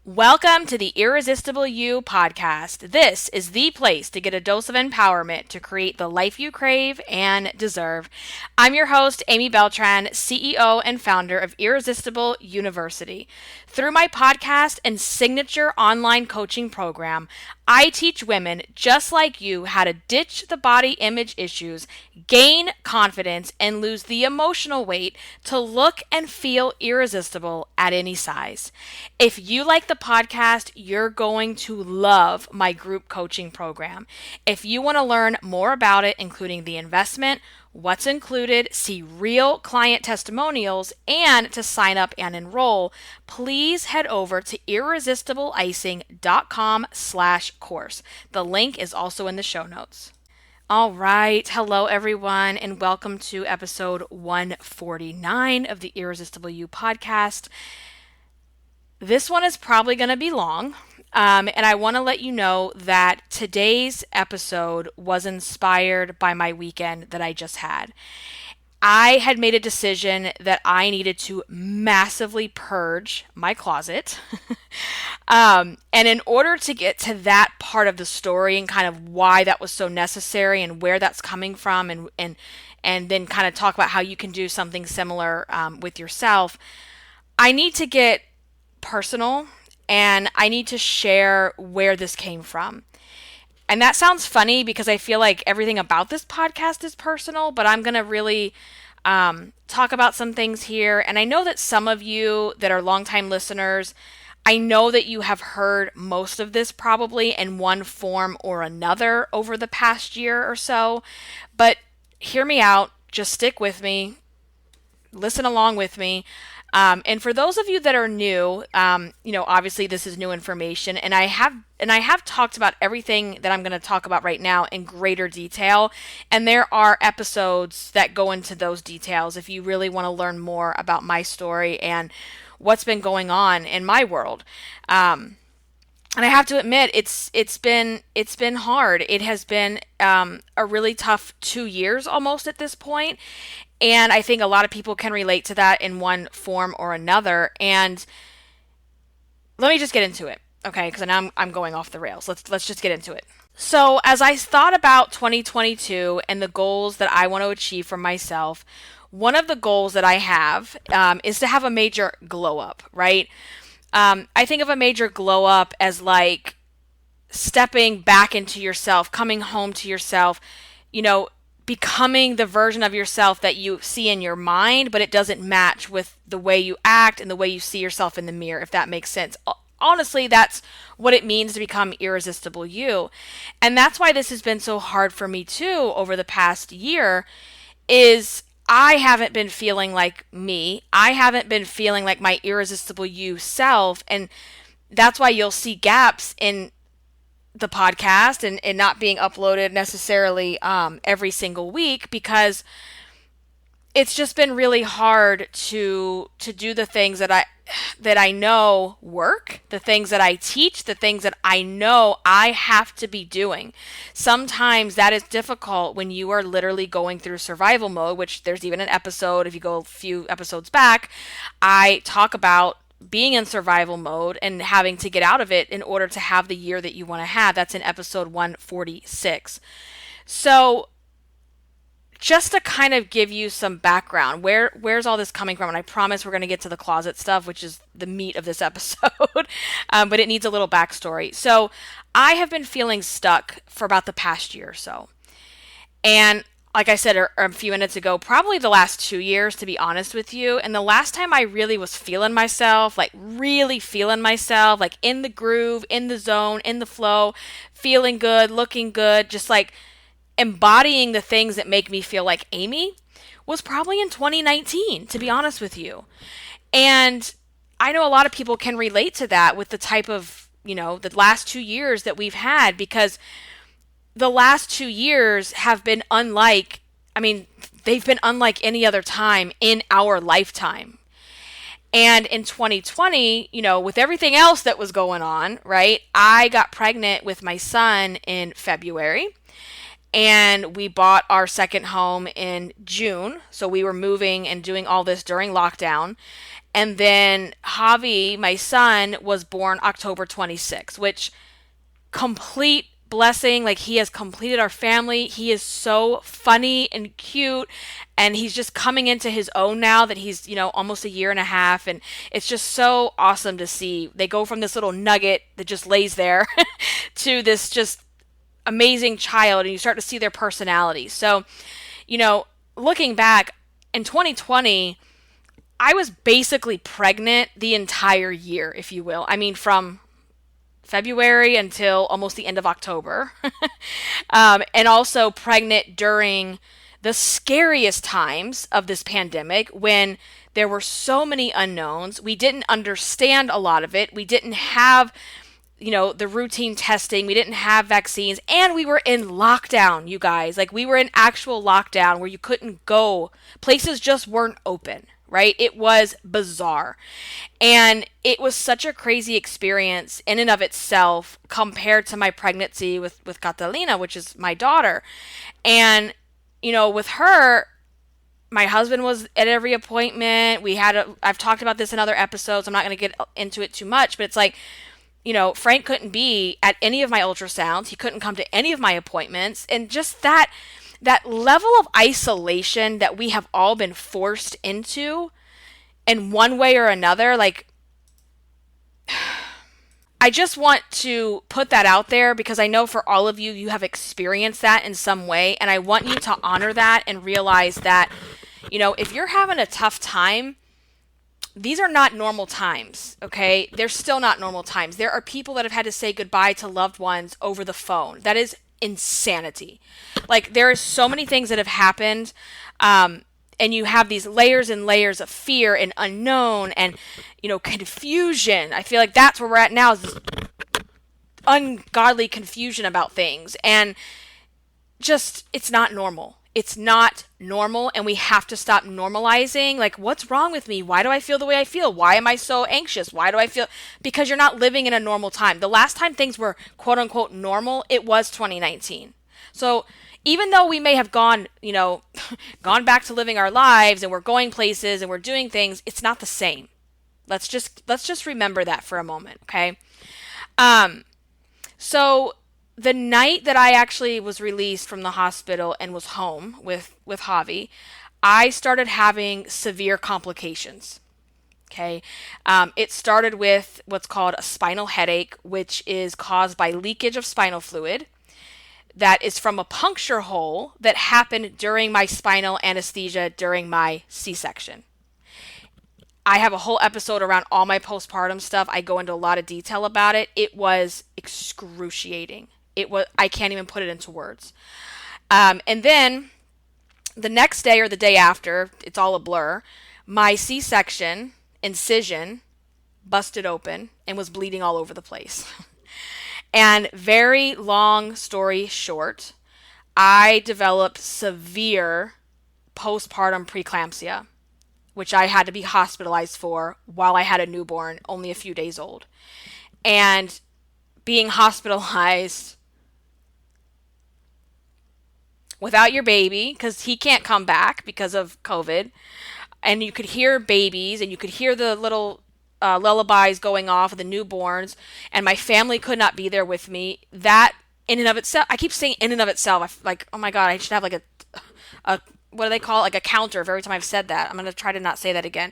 Welcome to the Irresistible You podcast. This is the place to get a dose of empowerment to create the life you crave and deserve. I'm your host, Amy Beltran, CEO and founder of Irresistible University. Through my podcast and signature online coaching program, I teach women just like you how to ditch the body image issues, gain confidence, and lose the emotional weight to look and feel irresistible at any size. If you like the podcast, you're going to love my group coaching program. If you want to learn more about it, including the investment, what's included, see real client testimonials, and to sign up and enroll, please head over to irresistibleicing.com/course. The link is also in the show notes. All right. Hello, everyone, and welcome to episode 149 of the Irresistible You podcast. This one is probably going to be long, and I want to let you know that today's episode was inspired by my weekend that I just had. I had made a decision that I needed to massively purge my closet. And in order to get to that part of the story and kind of why that was so necessary and where that's coming from and then kind of talk about how you can do something similar with yourself, I need to get personal and I need to share where this came from. And that sounds funny because I feel like everything about this podcast is personal, but I'm going to really talk about some things here. And I know that some of you that are longtime listeners, I know that you have heard most of this probably in one form or another over the past year or so. But hear me out. Just stick with me. Listen along with me. And for those of you that are new, obviously this is new information, and I have talked about everything that I'm going to talk about right now in greater detail, and there are episodes that go into those details if you really want to learn more about my story and what's been going on in my world. And I have to admit, it's been hard. It has been a really tough 2 years almost at this point. And I think a lot of people can relate to that in one form or another. And let me just get into it, okay? Because now I'm going off the rails. Let's just get into it. So as I thought about 2022 and the goals that I want to achieve for myself, one of the goals that I have is to have a major glow up, right? I think of a major glow up as like stepping back into yourself, coming home to yourself, becoming the version of yourself that you see in your mind, but it doesn't match with the way you act and the way you see yourself in the mirror, if that makes sense. Honestly, that's what it means to become irresistible you. And that's why this has been so hard for me too over the past year is I haven't been feeling like me. I haven't been feeling like my irresistible you self. And that's why you'll see gaps in the podcast and not being uploaded necessarily every single week, because it's just been really hard to do the things that I know work, the things that I teach, the things that I know I have to be doing. Sometimes that is difficult when you are literally going through survival mode, which there's even an episode, if you go a few episodes back, I talk about being in survival mode and having to get out of it in order to have the year that you want to have. That's in episode 146. So just to kind of give you some background, where's all this coming from? And I promise we're going to get to the closet stuff, which is the meat of this episode, but it needs a little backstory. So I have been feeling stuck for about the past year or so. And like I said a few minutes ago, probably the last 2 years, to be honest with you. And the last time I really was feeling myself, like really feeling myself, like in the groove, in the zone, in the flow, feeling good, looking good, just like embodying the things that make me feel like Amy, was probably in 2019, to be honest with you. And I know a lot of people can relate to that with the type of, the last 2 years that we've had, because the last 2 years have been they've been unlike any other time in our lifetime. And in 2020, with everything else that was going on, right, I got pregnant with my son in February. And we bought our second home in June. So we were moving and doing all this during lockdown. And then Javi, my son, was born October 26th, which complete blessing. Like, he has completed our family. He is so funny and cute, and he's just coming into his own now that he's, almost a year and a half. And it's just so awesome to see. They go from this little nugget that just lays there to this just amazing child, and you start to see their personality. So, looking back in 2020, I was basically pregnant the entire year, if you will. I mean, from February until almost the end of October. And also pregnant during the scariest times of this pandemic, when there were so many unknowns. We didn't understand a lot of it. We didn't have, the routine testing. We didn't have vaccines. And we were in lockdown, you guys. Like, we were in actual lockdown where you couldn't go. Places just weren't open. Right? It was bizarre. And it was such a crazy experience in and of itself compared to my pregnancy with Catalina, which is my daughter. And, with her, my husband was at every appointment. I've talked about this in other episodes. I'm not going to get into it too much, but it's like, Frank couldn't be at any of my ultrasounds. He couldn't come to any of my appointments. And just that level of isolation that we have all been forced into in one way or another, like, I just want to put that out there because I know for all of you, you have experienced that in some way. And I want you to honor that and realize that, if you're having a tough time, these are not normal times, okay? They're still not normal times. There are people that have had to say goodbye to loved ones over the phone. That is insanity. Like, there are so many things that have happened, and you have these layers and layers of fear and unknown and, confusion. I feel like that's where we're at now, is this ungodly confusion about things. And just, it's not normal. It's not normal, and we have to stop normalizing. Like, what's wrong with me? Why do I feel the way I feel? Why am I so anxious? Why do I feel? Because you're not living in a normal time. The last time things were quote unquote normal, it was 2019. So even though we may have gone gone back to living our lives and we're going places and we're doing things, it's not the same. Let's just remember that for a moment, okay? So the night that I actually was released from the hospital and was home with Javi, I started having severe complications. Okay. It started with what's called a spinal headache, which is caused by leakage of spinal fluid that is from a puncture hole that happened during my spinal anesthesia during my C-section. I have a whole episode around all my postpartum stuff. I go into a lot of detail about it. It was excruciating. I can't even put it into words. And then the next day or the day after, it's all a blur, my C-section incision busted open and was bleeding all over the place. And very long story short, I developed severe postpartum preeclampsia, which I had to be hospitalized for while I had a newborn, only a few days old. And being hospitalized without your baby, because he can't come back because of COVID, and you could hear babies, and you could hear the little lullabies going off of the newborns, and my family could not be there with me. That in and of itself, I keep saying in and of itself, like, oh my God, I should have like a what do they call it? Like a counter every time I've said that. I'm going to try to not say that again.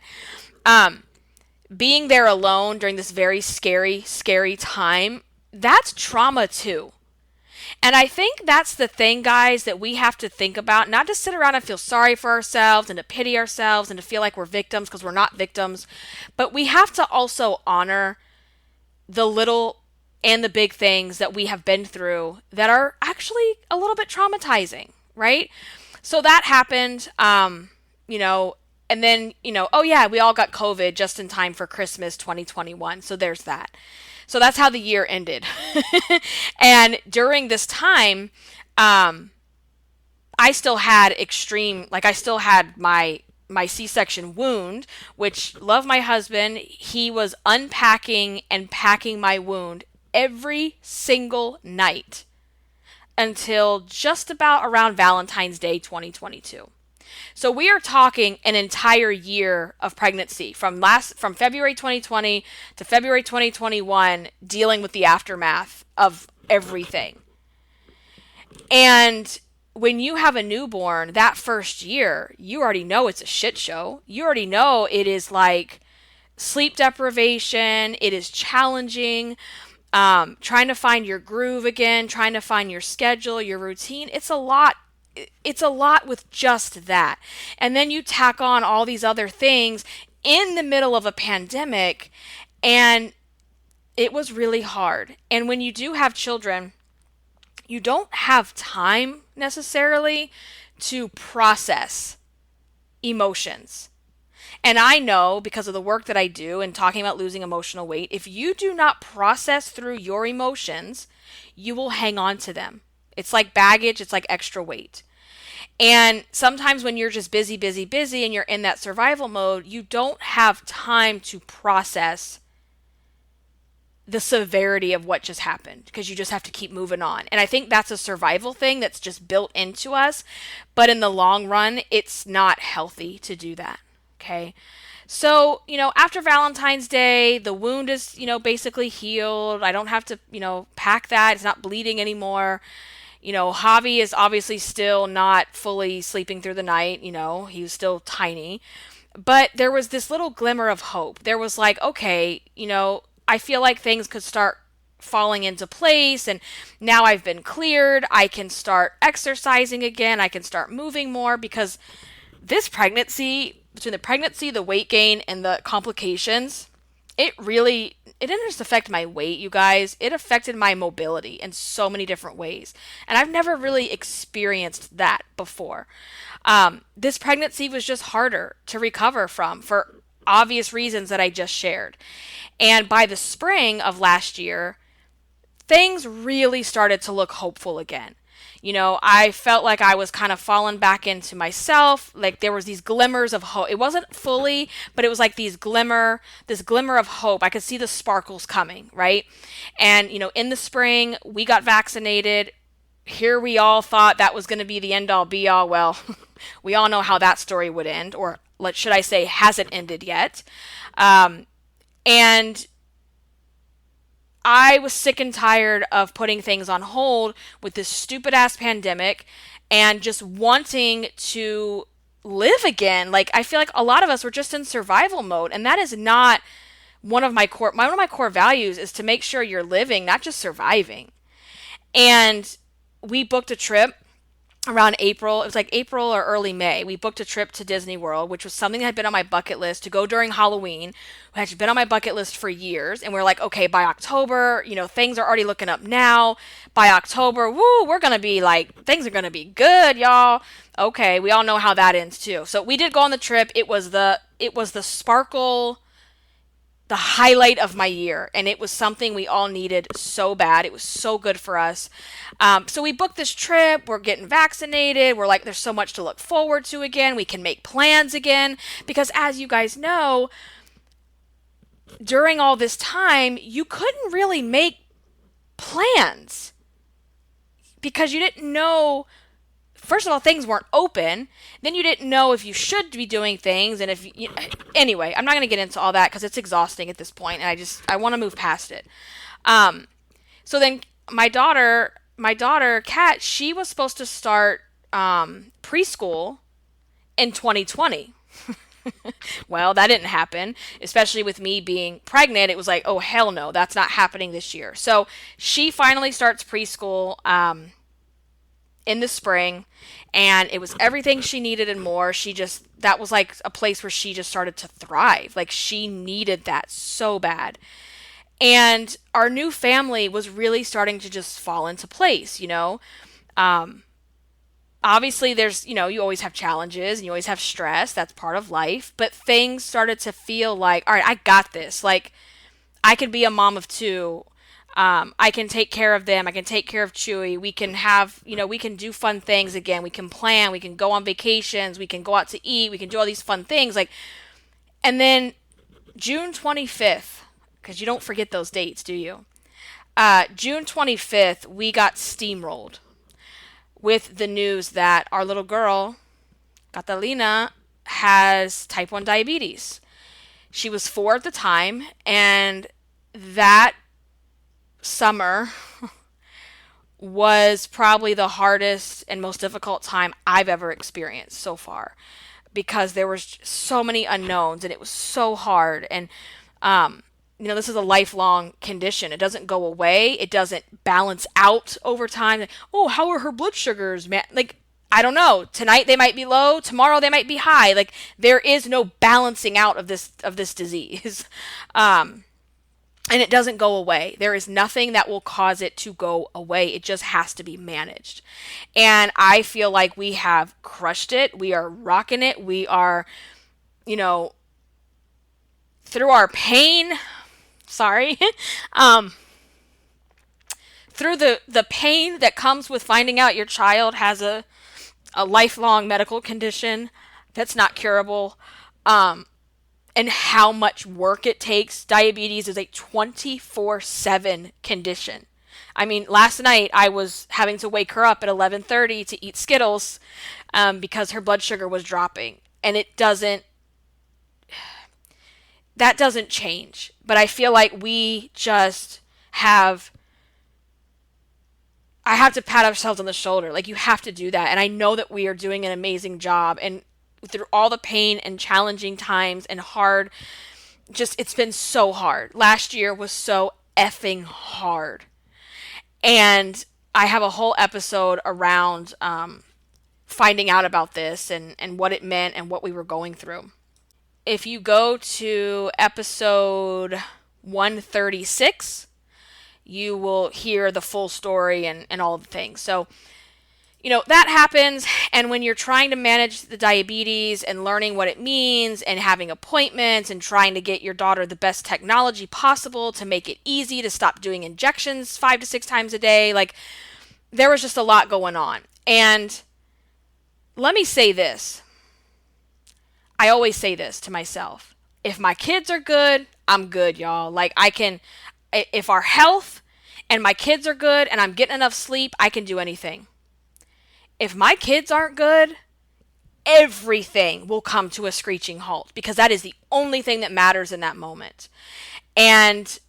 Being there alone during this very scary, scary time, that's trauma too. And I think that's the thing, guys, that we have to think about, not to sit around and feel sorry for ourselves and to pity ourselves and to feel like we're victims, because we're not victims, but we have to also honor the little and the big things that we have been through that are actually a little bit traumatizing, right? So that happened, and then, oh yeah, we all got COVID just in time for Christmas 2021. So there's that. So that's how the year ended. And during this time, I still had my C-section wound, which, love my husband, he was unpacking and packing my wound every single night until just about around Valentine's Day 2022. So we are talking an entire year of pregnancy from February 2020 to February 2021, dealing with the aftermath of everything. And when you have a newborn, that first year, you already know it's a shit show. You already know it is like sleep deprivation. It is challenging. Trying to find your groove again, trying to find your schedule, your routine. It's a lot. It's a lot with just that. And then you tack on all these other things in the middle of a pandemic, and it was really hard. And when you do have children, you don't have time necessarily to process emotions. And I know, because of the work that I do and talking about losing emotional weight, if you do not process through your emotions, you will hang on to them. It's like baggage, it's like extra weight. And sometimes when you're just busy, busy, busy, and you're in that survival mode, you don't have time to process the severity of what just happened, because you just have to keep moving on. And I think that's a survival thing that's just built into us. But in the long run, it's not healthy to do that. Okay. So, after Valentine's Day, the wound is, basically healed. I don't have to, pack that. It's not bleeding anymore. Javi is obviously still not fully sleeping through the night. He was still tiny. But there was this little glimmer of hope. There was like, okay, I feel like things could start falling into place, and now I've been cleared. I can start exercising again. I can start moving more, because this pregnancy, between the pregnancy, the weight gain, and the complications, it didn't just affect my weight, you guys. It affected my mobility in so many different ways. And I've never really experienced that before. This pregnancy was just harder to recover from, for obvious reasons that I just shared. And by the spring of last year, things really started to look hopeful again. I felt like I was kind of falling back into myself. Like there was these glimmers of hope. It wasn't fully, but it was like this glimmer of hope. I could see the sparkles coming, right? And, in the spring, we got vaccinated. Here we all thought that was going to be the end all be all. Well, we all know how that story would end, or should I say, hasn't ended yet. And I was sick and tired of putting things on hold with this stupid ass pandemic, and just wanting to live again. Like, I feel like a lot of us were just in survival mode, and that is not one of my core values is to make sure you're living, not just surviving. And we booked a trip around April. It was like April or early May. We booked a trip to Disney World, which was something that had been on my bucket list to go during Halloween. It had been on my bucket list for years. And we're like, okay, by October, things are already looking up now. By October, we're going to be like, things are going to be good, y'all. Okay, we all know how that ends too. So we did go on the trip. It was the sparkle, the highlight of my year, and it was something we all needed so bad. It was so good for us. So we booked this trip. We're getting vaccinated. We're like, there's so much to look forward to again. We can make plans again, because as you guys know, during all this time, you couldn't really make plans because you didn't know. First of all, things weren't open. Then you didn't know if you should be doing things. And anyway, I'm not going to get into all that because it's exhausting at this point, and I want to move past it. So then my daughter, Kat, she was supposed to start preschool in 2020. Well, that didn't happen, especially with me being pregnant. It was like, oh, hell no, that's not happening this year. So she finally starts preschool in the spring, and it was everything she needed and more. That was like a place where she just started to thrive. Like, she needed that so bad. And our new family was really starting to just fall into place, Obviously, there's, you always have challenges and you always have stress. That's part of life. But things started to feel like, all right, I got this. Like, I could be a mom of two. I can take care of them. I can take care of Chewy. We can have, we can do fun things again. We can plan. We can go on vacations. We can go out to eat. We can do all these fun things. And then June 25th, because you don't forget those dates, do you? June 25th, we got steamrolled with the news that our little girl Catalina has type 1 diabetes. She was 4 at the time, and that summer was probably the hardest and most difficult time I've ever experienced so far, because there was so many unknowns and it was so hard. And this is a lifelong condition. It doesn't go away. It doesn't balance out over time. Oh, how are her blood sugars, man? Like, I don't know. Tonight they might be low. Tomorrow they might be high. Like, there is no balancing out of this disease. And it doesn't go away. There is nothing that will cause it to go away. It just has to be managed. And I feel like we have crushed it. We are rocking it. We are, through our pain, sorry, through the pain that comes with finding out your child has a lifelong medical condition that's not curable, and how much work it takes. Diabetes is a 24/7 condition. I mean, last night I was having to wake her up at 11:30 to eat Skittles because her blood sugar was dropping. And that doesn't change. But I feel like we just I have to pat ourselves on the shoulder. Like, you have to do that. And I know that we are doing an amazing job. And through all the pain and challenging times and hard, it's been so hard. Last year was so effing hard. And I have a whole episode around finding out about this and what it meant and what we were going through. If you go to episode 136, you will hear the full story and all the things. So, that happens. And when you're trying to manage the diabetes and learning what it means and having appointments and trying to get your daughter the best technology possible to make it easy to stop doing injections 5 to 6 times a day, like, there was just a lot going on. And let me say this. I always say this to myself. If my kids are good, I'm good, y'all. Like, if our health and my kids are good and I'm getting enough sleep, I can do anything. If my kids aren't good, everything will come to a screeching halt, because that is the only thing that matters in that moment. And,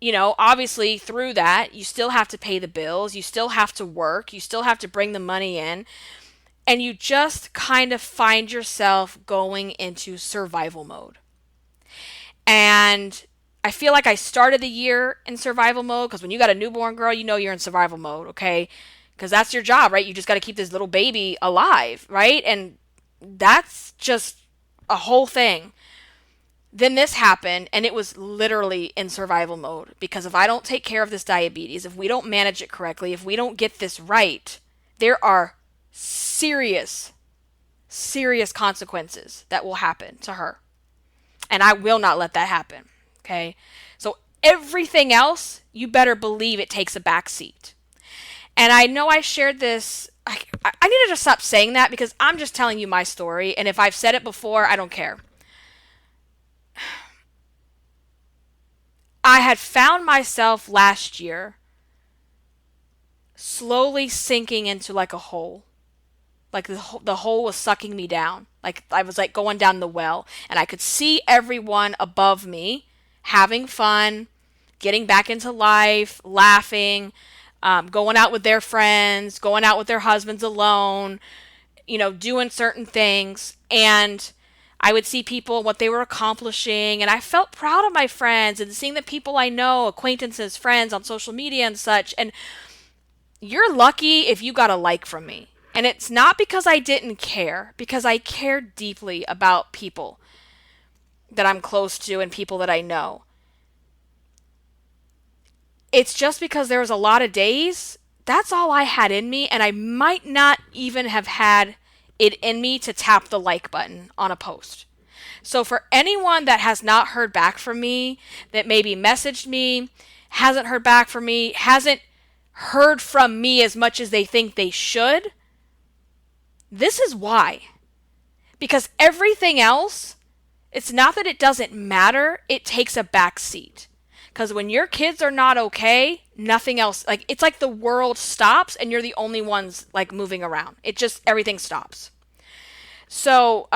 obviously through that, you still have to pay the bills. You still have to work. You still have to bring the money in. And you just kind of find yourself going into survival mode. And I feel like I started the year in survival mode, because when you got a newborn girl, you're in survival mode, okay? Because that's your job, right? You just got to keep this little baby alive, right? And that's just a whole thing. Then this happened, and it was literally in survival mode. Because if I don't take care of this diabetes, if we don't manage it correctly, if we don't get this right, there are serious consequences that will happen to her. And I will not let that happen, okay? So everything else, you better believe it takes a back seat. And I know I shared this. I need to stop saying that, because I'm just telling you my story. And if I've said it before, I don't care. I had found myself last year slowly sinking into like a hole. Like the hole was sucking me down. Like I was like going down the well. And I could see everyone above me having fun, getting back into life, laughing, going out with their friends, going out with their husbands alone, doing certain things. And I would see people, what they were accomplishing, and I felt proud of my friends and seeing the people I know, acquaintances, friends on social media and such. And you're lucky if you got a like from me. And it's not because I didn't care, because I care deeply about people that I'm close to and people that I know. It's just because there was a lot of days, that's all I had in me, and I might not even have had it in me to tap the like button on a post. So for anyone that has not heard back from me, that maybe messaged me, hasn't heard back from me, hasn't heard from me as much as they think they should, this is why. Because everything else, it's not that it doesn't matter, it takes a back seat. Because when your kids are not okay, nothing else, like, it's like the world stops and you're the only ones, like, moving around. It just, everything stops. So,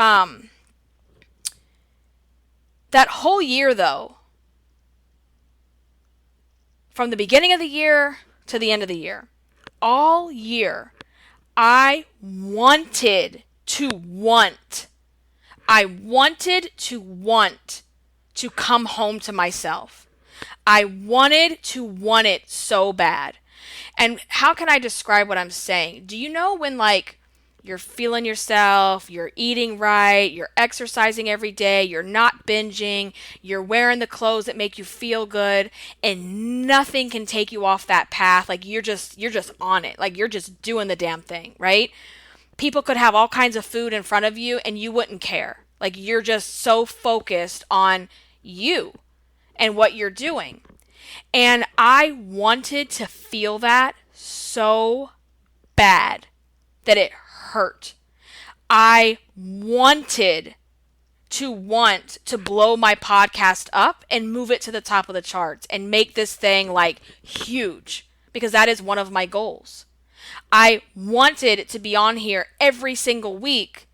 that whole year though, from the beginning of the year to the end of the year, all year, I wanted to want. I wanted to want to come home to myself. I wanted to want it so bad. And how can I describe what I'm saying? Do you know when like you're feeling yourself, you're eating right, you're exercising every day, you're not binging, you're wearing the clothes that make you feel good, and nothing can take you off that path. Like you're just on it. Like you're just doing the damn thing, right? People could have all kinds of food in front of you and you wouldn't care. Like you're just so focused on you and what you're doing. And I wanted to feel that so bad that it hurt. I wanted to want to blow my podcast up and move it to the top of the charts and make this thing like huge, because that is one of my goals. I wanted it to be on here every single week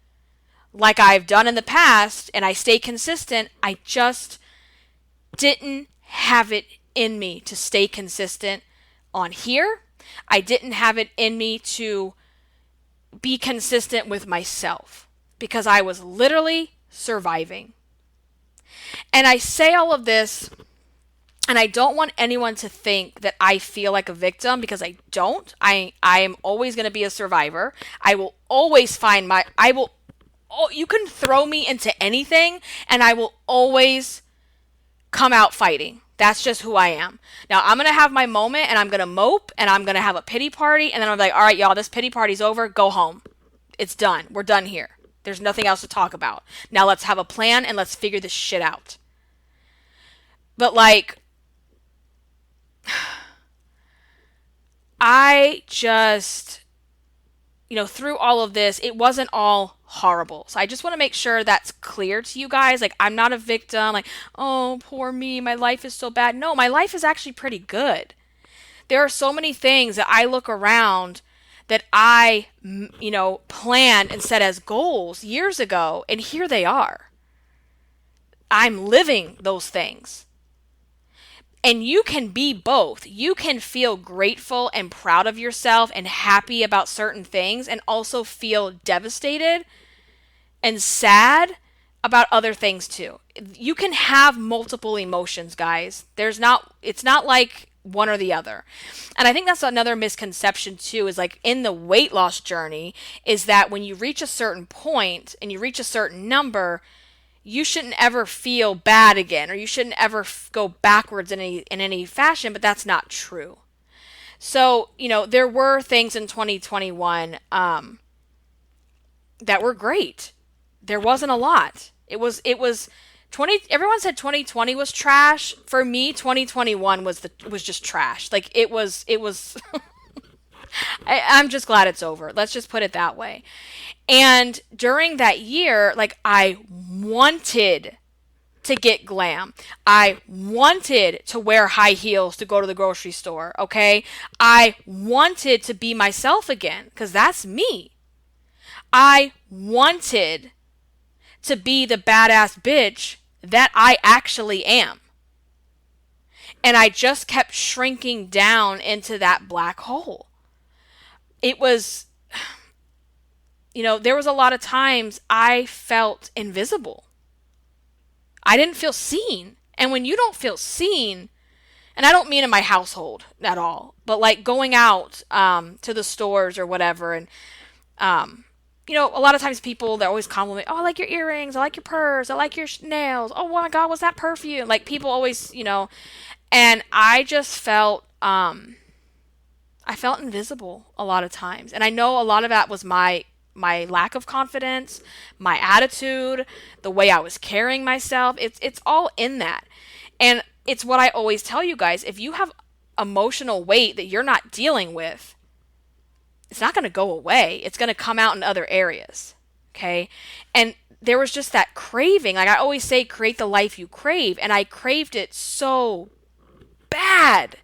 like I've done in the past, and I stay consistent. I just didn't have it in me to stay consistent on here. I didn't have it in me to be consistent with myself because I was literally surviving. And I say all of this, and I don't want anyone to think that I feel like a victim, because I don't. I am always going to be a survivor. I will always find you can throw me into anything and I will always come out fighting. That's just who I am. Now, I'm going to have my moment and I'm going to mope and I'm going to have a pity party. And then I'm like, all right, y'all, this pity party's over. Go home. It's done. We're done here. There's nothing else to talk about. Now let's have a plan and let's figure this shit out. But like, I just, through all of this, it wasn't all horrible. So I just want to make sure that's clear to you guys. Like, I'm not a victim. Like, oh, poor me. My life is so bad. No, my life is actually pretty good. There are so many things that I look around that I, planned and set as goals years ago, and here they are. I'm living those things. And you can be both. You can feel grateful and proud of yourself and happy about certain things, and also feel devastated and sad about other things too. You can have multiple emotions, guys. It's not like one or the other. And I think that's another misconception too, is like in the weight loss journey, is that when you reach a certain point and you reach a certain number, you shouldn't ever feel bad again, or you shouldn't ever go backwards in any fashion, but that's not true. So, there were things in 2021 that were great. There wasn't a lot. It was 20. Everyone said 2020 was trash. For me, 2021 was just trash. Like it was. I'm just glad it's over. Let's just put it that way. And during that year, like I wanted to get glam. I wanted to wear high heels to go to the grocery store, okay? I wanted to be myself again, because that's me. I wanted to be the badass bitch that I actually am. And I just kept shrinking down into that black hole. It was, there was a lot of times I felt invisible. I didn't feel seen. And when you don't feel seen, and I don't mean in my household at all, but like going out to the stores or whatever, and a lot of times people, they always compliment, oh, I like your earrings, I like your purse, I like your nails, oh my God, what's that perfume? Like people always, and I just felt, I felt invisible a lot of times. And I know a lot of that was my lack of confidence, my attitude, the way I was carrying myself. It's all in that. And it's what I always tell you guys. If you have emotional weight that you're not dealing with, it's not going to go away. It's going to come out in other areas. Okay? And there was just that craving. Like I always say, create the life you crave. And I craved it so bad.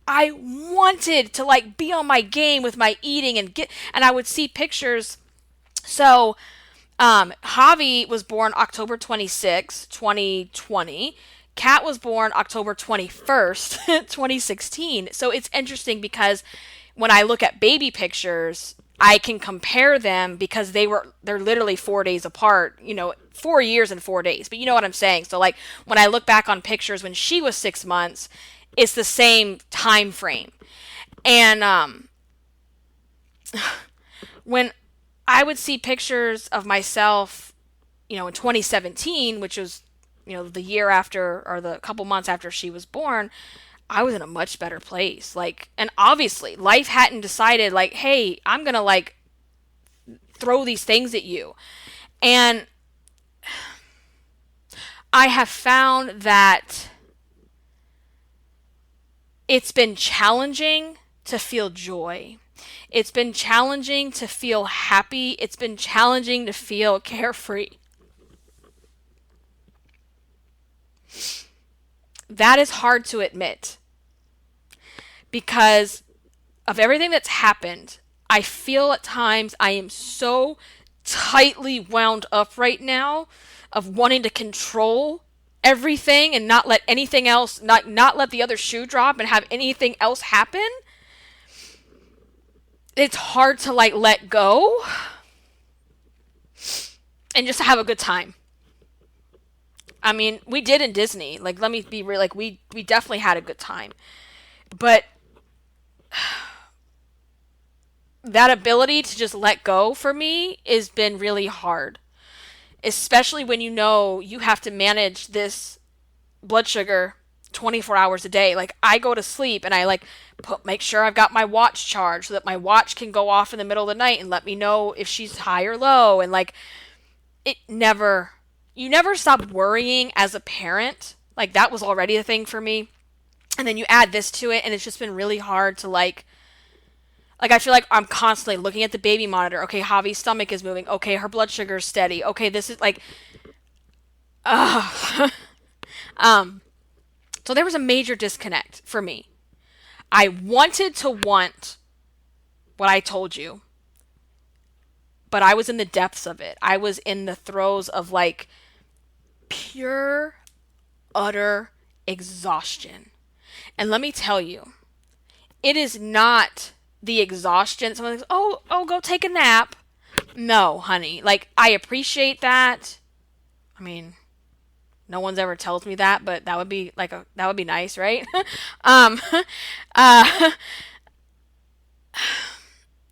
I wanted to like be on my game with my eating and I would see pictures. So Javi was born October 26, 2020. Kat was born October 21st, 2016. So it's interesting because when I look at baby pictures, I can compare them because they're literally 4 days apart, 4 years and 4 days. But you know what I'm saying? So like when I look back on pictures when she was 6 months, it's the same time frame. And when I would see pictures of myself, in 2017, which was, the year after or the couple months after she was born, I was in a much better place. Like, and obviously life hadn't decided like, hey, I'm going to like throw these things at you. And I have found that it's been challenging to feel joy. It's been challenging to feel happy. It's been challenging to feel carefree. That is hard to admit because of everything that's happened. I feel at times I am so tightly wound up right now of wanting to control everything and not let anything else, not let the other shoe drop and have anything else happen. It's hard to like let go and just have a good time. I mean, we did in Disney. Like, let me be real. Like, we definitely had a good time. But that ability to just let go for me has been really hard. Especially when you have to manage this blood sugar 24 hours a day. Like, I go to sleep and I like make sure I've got my watch charged so that my watch can go off in the middle of the night and let me know if she's high or low. And like, you never stop worrying as a parent. Like, that was already a thing for me. And then you add this to it and it's just been really hard to like I feel like I'm constantly looking at the baby monitor. Okay, Javi's stomach is moving. Okay, her blood sugar is steady. Okay, this is like, so there was a major disconnect for me. I wanted to want what I told you, but I was in the depths of it. I was in the throes of like pure, utter exhaustion. And let me tell you, it is not the exhaustion. Someone goes, oh, go take a nap. No, honey. Like, I appreciate that. I mean, no one's ever tells me that, but that would be like that would be nice, right?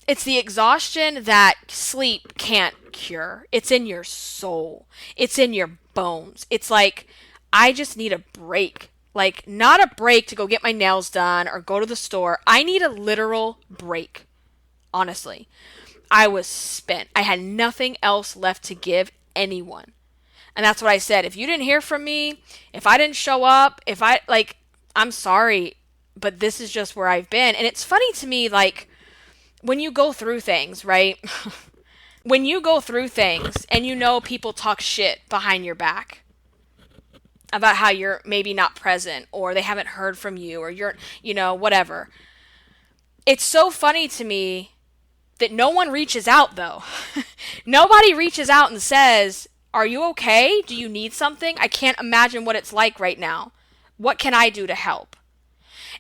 It's the exhaustion that sleep can't cure. It's in your soul. It's in your bones. It's like, I just need a break. Like, not a break to go get my nails done or go to the store. I need a literal break. Honestly. I was spent. I had nothing else left to give anyone. And that's what I said. If you didn't hear from me, if I didn't show up, I'm sorry, but this is just where I've been. And it's funny to me, like, when you go through things, right? When you go through things and people talk shit behind your back about how you're maybe not present or they haven't heard from you or you're, whatever. It's so funny to me that no one reaches out, though. Nobody reaches out and says, are you okay? Do you need something? I can't imagine what it's like right now. What can I do to help?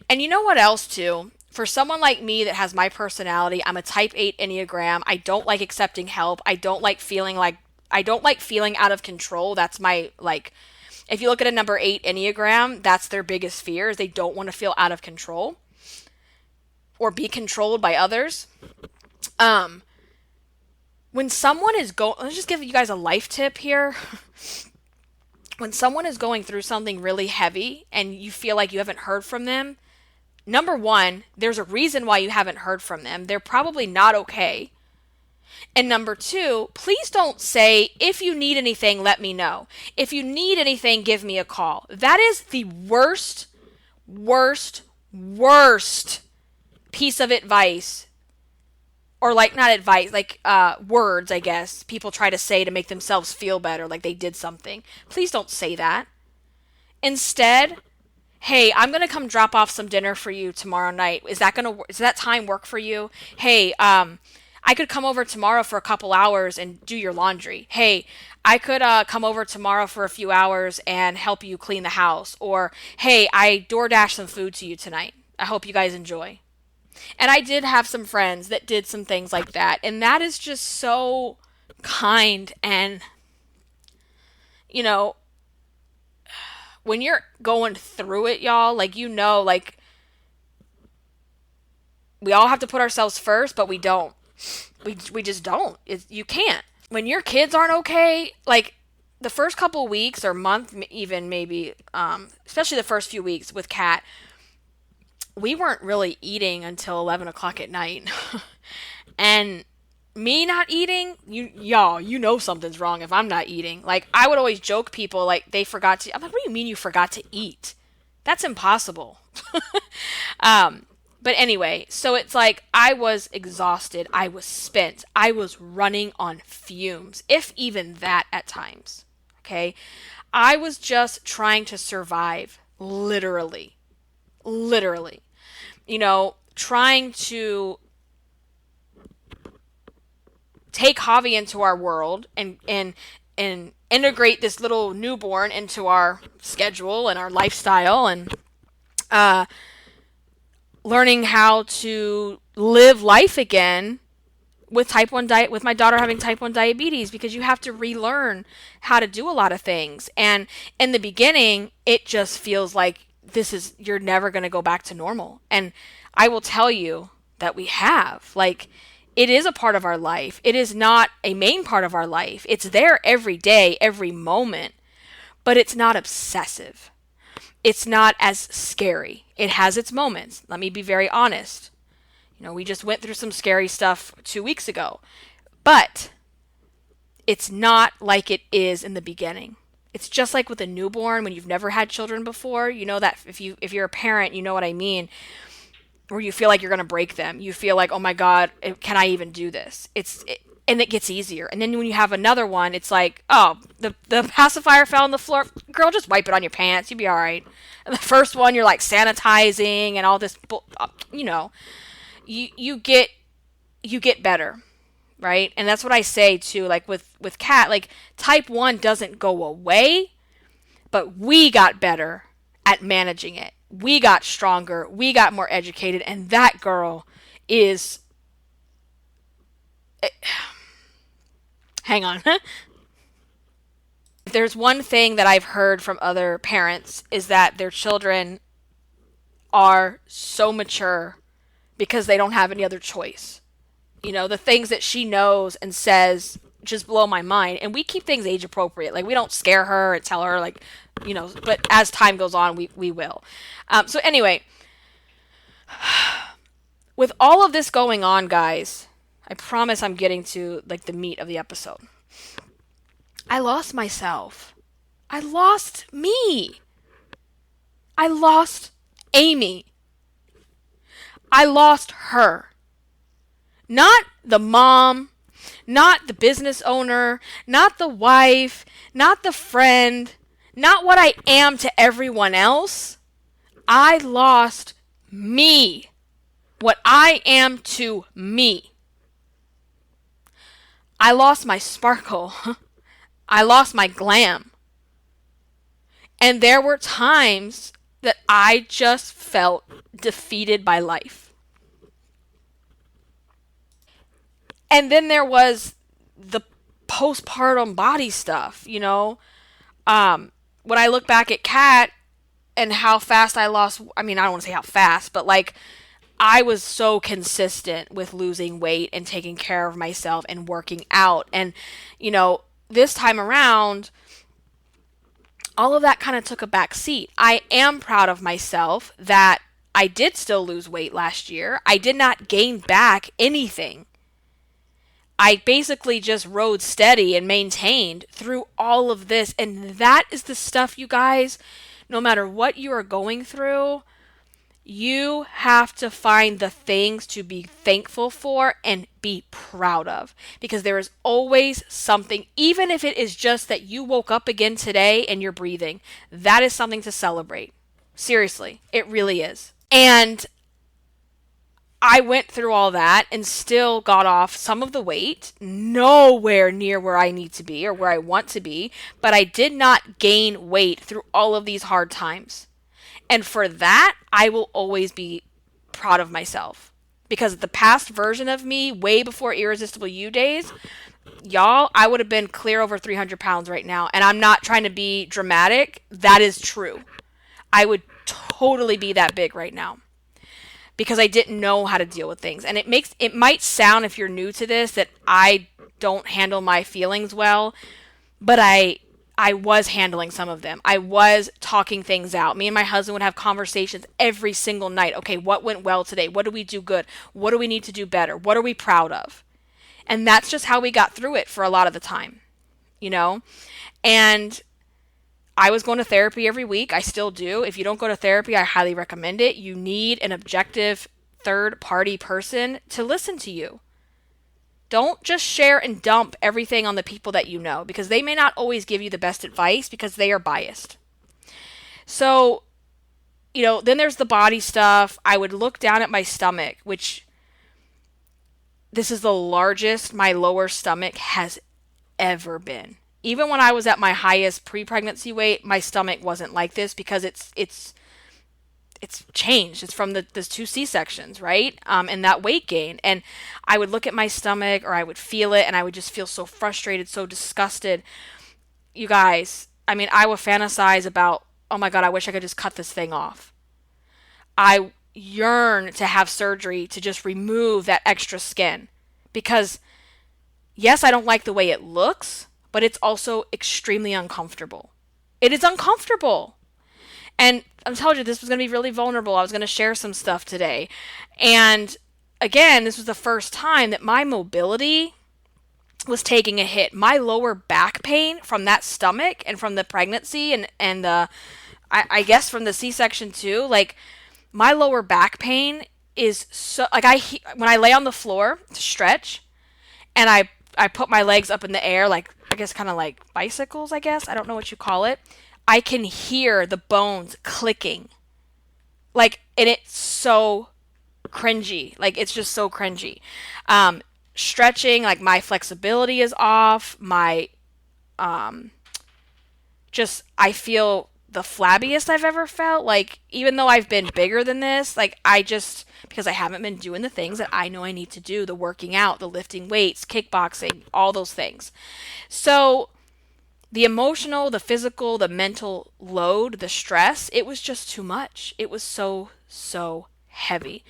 And you know what else, too? For someone like me that has my personality, I'm a type 8 Enneagram. I don't like accepting help. I don't like feeling out of control. That's my, like, if you look at a number 8 Enneagram, that's their biggest fear, is they don't want to feel out of control or be controlled by others. When someone is let's just give you guys a life tip here. When someone is going through something really heavy and you feel like you haven't heard from them, number one, there's a reason why you haven't heard from them. They're probably not okay. And number two, please don't say, if you need anything, let me know. If you need anything, give me a call. That is the worst piece of advice. Or like, not advice, like words, I guess, people try to say to make themselves feel better, like they did something. Please don't say that. Instead, hey, I'm going to come drop off some dinner for you tomorrow night. Does that time work for you? Hey, I could come over tomorrow for a couple hours and do your laundry. Hey, I could come over tomorrow for a few hours and help you clean the house. Or, hey, I DoorDash some food to you tonight. I hope you guys enjoy. And I did have some friends that did some things like that. And that is just so kind. And, you know, when you're going through it, y'all, like, like, we all have to put ourselves first, but we don't. We just don't. You can't. When your kids aren't okay, like, the first couple weeks or month, even maybe, especially the first few weeks with Kat, we weren't really eating until 11 o'clock at night. And me not eating, you know something's wrong if I'm not eating. Like, I would always joke people, like, they forgot to, I'm like, what do you mean you forgot to eat? That's impossible. But anyway, so it's like, I was exhausted. I was spent. I was running on fumes, if even that at times. Okay? I was just trying to survive, literally. Literally. Trying to take Javi into our world and integrate this little newborn into our schedule and our lifestyle, and learning how to live life again with type 1 diet, with my daughter having type 1 diabetes, because you have to relearn how to do a lot of things. And in the beginning, it just feels like you're never going to go back to normal. And I will tell you that we have, like, it is a part of our life. It is not a main part of our life. It's there every day, every moment, but it's not obsessive. It's not as scary. It has its moments. Let me be very honest. We just went through some scary stuff 2 weeks ago, but it's not like it is in the beginning. It's just like with a newborn, when you've never had children before, that if you're a parent, you know what I mean, where you feel like you're going to break them. You feel like, oh my God, can I even do this? And it gets easier. And then when you have another one, it's like, oh, the pacifier fell on the floor. Girl, just wipe it on your pants. You'll be all right. And the first one, you're like sanitizing and all this, you get better, right? And that's what I say too, like with Kat, like, type 1 doesn't go away, but we got better at managing it. We got stronger. We got more educated. And that girl is... Hang on. If there's one thing that I've heard from other parents, is that their children are so mature because they don't have any other choice. The things that she knows and says just blow my mind. And we keep things age appropriate. Like, we don't scare her and tell her, like, but as time goes on, we will. So anyway, with all of this going on, guys, I promise I'm getting to, like, the meat of the episode. I lost myself. I lost me. I lost Amy. I lost her. Not the mom, not the business owner, not the wife, not the friend, not what I am to everyone else. I lost me. What I am to me. I lost my sparkle. I lost my glam. And there were times that I just felt defeated by life. And then there was the postpartum body stuff, When I look back at Kat and how fast I lost, I don't want to say how fast, but like, I was so consistent with losing weight and taking care of myself and working out. And, this time around, all of that kind of took a back seat. I am proud of myself that I did still lose weight last year. I did not gain back anything. I basically just rode steady and maintained through all of this. And that is the stuff, you guys, no matter what you are going through, you have to find the things to be thankful for and be proud of, because there is always something, even if it is just that you woke up again today and you're breathing. That is something to celebrate. Seriously, it really is. And I went through all that and still got off some of the weight, nowhere near where I need to be or where I want to be, but I did not gain weight through all of these hard times. And for that, I will always be proud of myself. Because the past version of me, way before Irresistible You days, y'all, I would have been clear over 300 pounds right now. And I'm not trying to be dramatic. That is true. I would totally be that big right now because I didn't know how to deal with things. And it might sound, if you're new to this, that I don't handle my feelings well, but I was handling some of them. I was talking things out. Me and my husband would have conversations every single night. Okay, what went well today? What do we do good? What do we need to do better? What are we proud of? And that's just how we got through it for a lot of the time, you know? And I was going to therapy every week. I still do. If you don't go to therapy, I highly recommend it. You need an objective third-party person to listen to you. Don't just share and dump everything on the people that you know, because they may not always give you the best advice because they are biased. So, then there's the body stuff. I would look down at my stomach, which this is the largest my lower stomach has ever been. Even when I was at my highest pre-pregnancy weight, my stomach wasn't like this because it's changed. It's from those 2 C-sections, right? And that weight gain. And I would look at my stomach or I would feel it and I would just feel so frustrated, so disgusted. You guys, I would fantasize about, oh my God, I wish I could just cut this thing off. I yearn to have surgery to just remove that extra skin because yes, I don't like the way it looks, but it's also extremely uncomfortable. It is uncomfortable. And I'm telling you, this was going to be really vulnerable. I was going to share some stuff today. And again, this was the first time that my mobility was taking a hit. My lower back pain from that stomach and from the pregnancy and the, I guess from the C-section too, like my lower back pain is so, like when I lay on the floor to stretch and I put my legs up in the air, like, I guess kind of like bicycles, I guess. I don't know what you call it. I can hear the bones clicking. Like, and it's so cringy. Like, it's just so cringy. Stretching, like, my flexibility is off. I feel the flabbiest I've ever felt. Like, even though I've been bigger than this, like, because I haven't been doing the things that I know I need to do, the working out, the lifting weights, kickboxing, all those things. So the emotional, the physical, the mental load, the stress, it was just too much. It was so, so heavy.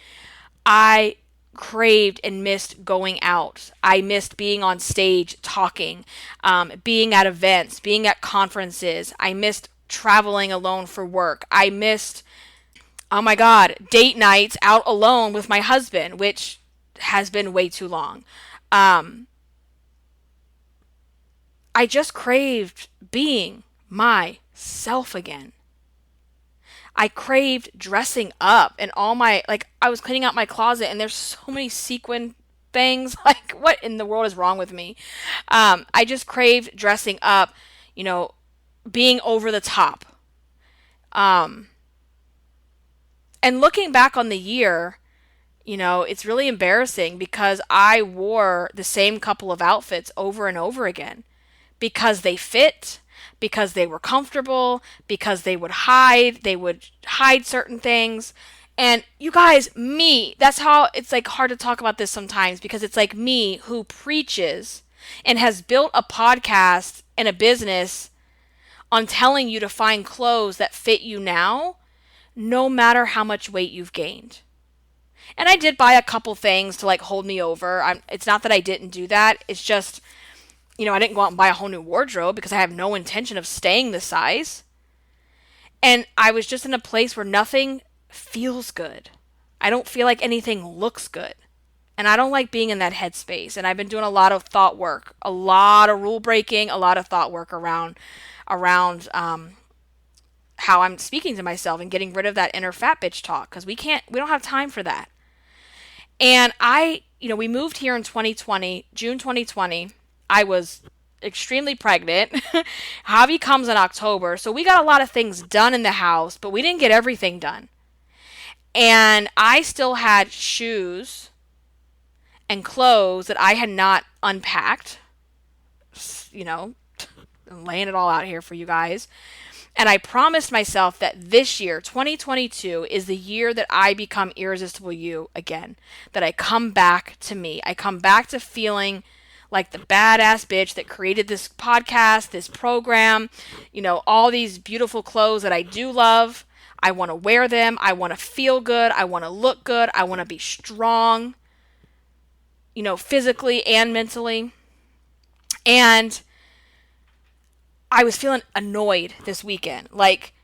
I craved and missed going out. I missed being on stage talking, being at events, being at conferences. I missed traveling alone for work. I missed, oh my God, date nights out alone with my husband, which has been way too long. I just craved being myself again. I craved dressing up and I was cleaning out my closet and there's so many sequin things. Like, what in the world is wrong with me? I just craved dressing up, being over the top. And looking back on the year, it's really embarrassing because I wore the same couple of outfits over and over again because they fit, because they were comfortable, because they would hide certain things. And you guys, that's how it's like hard to talk about this sometimes because it's like me who preaches and has built a podcast and a business on telling you to find clothes that fit you now, no matter how much weight you've gained. And I did buy a couple things to like hold me over. It's not that I didn't do that. It's just, I didn't go out and buy a whole new wardrobe because I have no intention of staying this size. And I was just in a place where nothing feels good. I don't feel like anything looks good. And I don't like being in that headspace. And I've been doing a lot of thought work, a lot of rule breaking, a lot of thought work around how I'm speaking to myself and getting rid of that inner fat bitch talk because we don't have time for that. And we moved here in 2020, June 2020. I was extremely pregnant. Javi comes in October. So we got a lot of things done in the house, but we didn't get everything done. And I still had shoes and clothes that I had not unpacked. You know, I'm laying it all out here for you guys. And I promised myself that this year, 2022, is the year that I become Irresistible You again. That I come back to me. I come back to feeling like the badass bitch that created this podcast, this program, all these beautiful clothes that I do love. I want to wear them. I want to feel good. I want to look good. I want to be strong, physically and mentally. And I was feeling annoyed this weekend. Like,